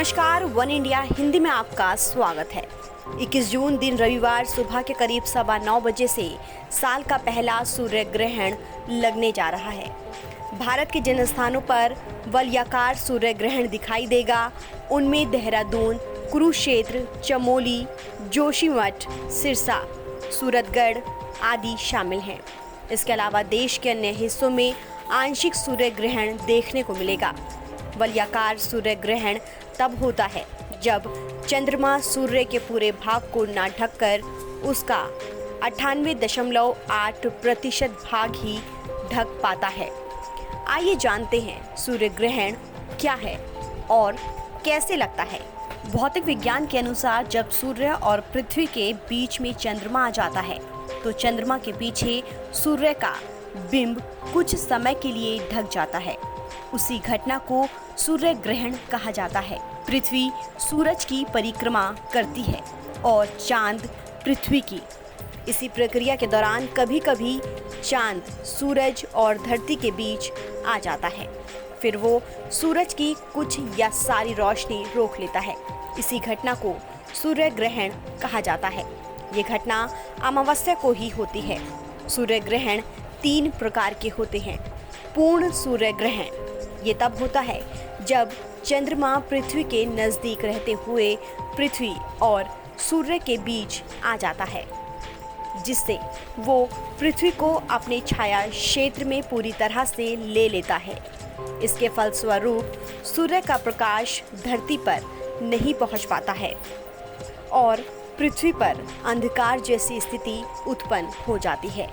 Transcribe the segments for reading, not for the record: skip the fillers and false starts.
नमस्कार, one India Hindi में आपका स्वागत है। 21 जून दिन रविवार सुबह के करीब 9:15 बजे से साल का पहला सूर्य ग्रहण लगने जा रहा है। भारत के जिन स्थानों पर वलयाकार सूर्य ग्रहण दिखाई देगा उनमें देहरादून, कुरुक्षेत्र, चमोली, जोशीमठ, सिरसा, सूरतगढ़ आदि शामिल हैं। इसके अलावा देश के अन्य हिस्सों में आंशिक सूर्य ग्रहण देखने को मिलेगा। वलयाकार सूर्य ग्रहण तब होता है जब चंद्रमा सूर्य के पूरे भाग को न ढककर उसका 98.8% भाग ही ढक पाता है। आइए जानते हैं सूर्य ग्रहण क्या है और कैसे लगता है। भौतिक विज्ञान के अनुसार जब सूर्य और पृथ्वी के बीच में चंद्रमा आ जाता है तो चंद्रमा के पीछे सूर्य का बिंब कुछ समय के लिए ढक जाता है। उसी घटना को सूर्य ग्रहण कहा जाता है। पृथ्वी सूरज की परिक्रमा करती है और चांद पृथ्वी की। इसी प्रक्रिया के दौरान कभी कभी चांद सूरज और धरती के बीच आ जाता है। फिर वो सूरज की कुछ या सारी रोशनी रोक लेता है। इसी घटना को सूर्य ग्रहण कहा जाता है। ये घटना अमावस्या को ही होती है। सूर्य ग्रहण 3 प्रकार के होते हैं। पूर्ण सूर्य ग्रहण ये तब होता है जब चंद्रमा पृथ्वी के नज़दीक रहते हुए पृथ्वी और सूर्य के बीच आ जाता है, जिससे वो पृथ्वी को अपने छाया क्षेत्र में पूरी तरह से ले लेता है। इसके फलस्वरूप सूर्य का प्रकाश धरती पर नहीं पहुंच पाता है और पृथ्वी पर अंधकार जैसी स्थिति उत्पन्न हो जाती है।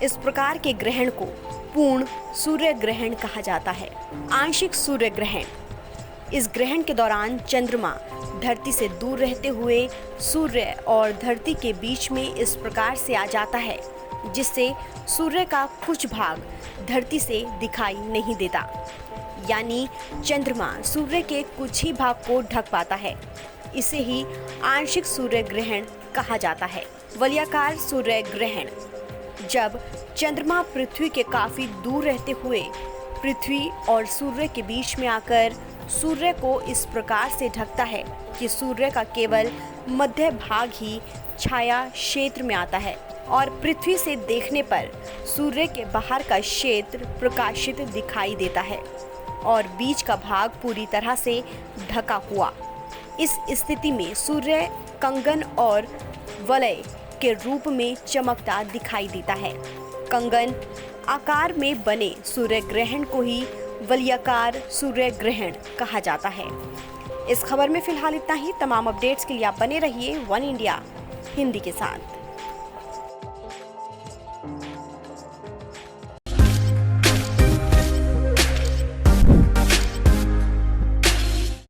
इस प्रकार के ग्रहण को पूर्ण सूर्य ग्रहण कहा जाता है। आंशिक सूर्य ग्रहण, इस ग्रहण के दौरान चंद्रमा धरती से दूर रहते हुए सूर्य और धरती के बीच में इस प्रकार से आ जाता है जिससे सूर्य का कुछ भाग धरती से दिखाई नहीं देता, यानी चंद्रमा सूर्य के कुछ ही भाग को ढक पाता है। इसे ही आंशिक सूर्य ग्रहण कहा जाता है। वलयाकार सूर्य ग्रहण, जब चंद्रमा पृथ्वी के काफी दूर रहते हुए पृथ्वी और सूर्य के बीच में आकर सूर्य को इस प्रकार से ढकता है कि सूर्य का केवल मध्य भाग ही छाया क्षेत्र में आता है और पृथ्वी से देखने पर सूर्य के बाहर का क्षेत्र प्रकाशित दिखाई देता है और बीच का भाग पूरी तरह से ढका हुआ। इस स्थिति में सूर्य कंगन और वलय के रूप में चमकता दिखाई देता है। कंगन आकार में बने सूर्य ग्रहण को ही वलयाकार सूर्य ग्रहण कहा जाता है। इस खबर में फिलहाल इतना ही। तमाम अपडेट्स के लिए आप बने रहिए वन इंडिया हिंदी के साथ।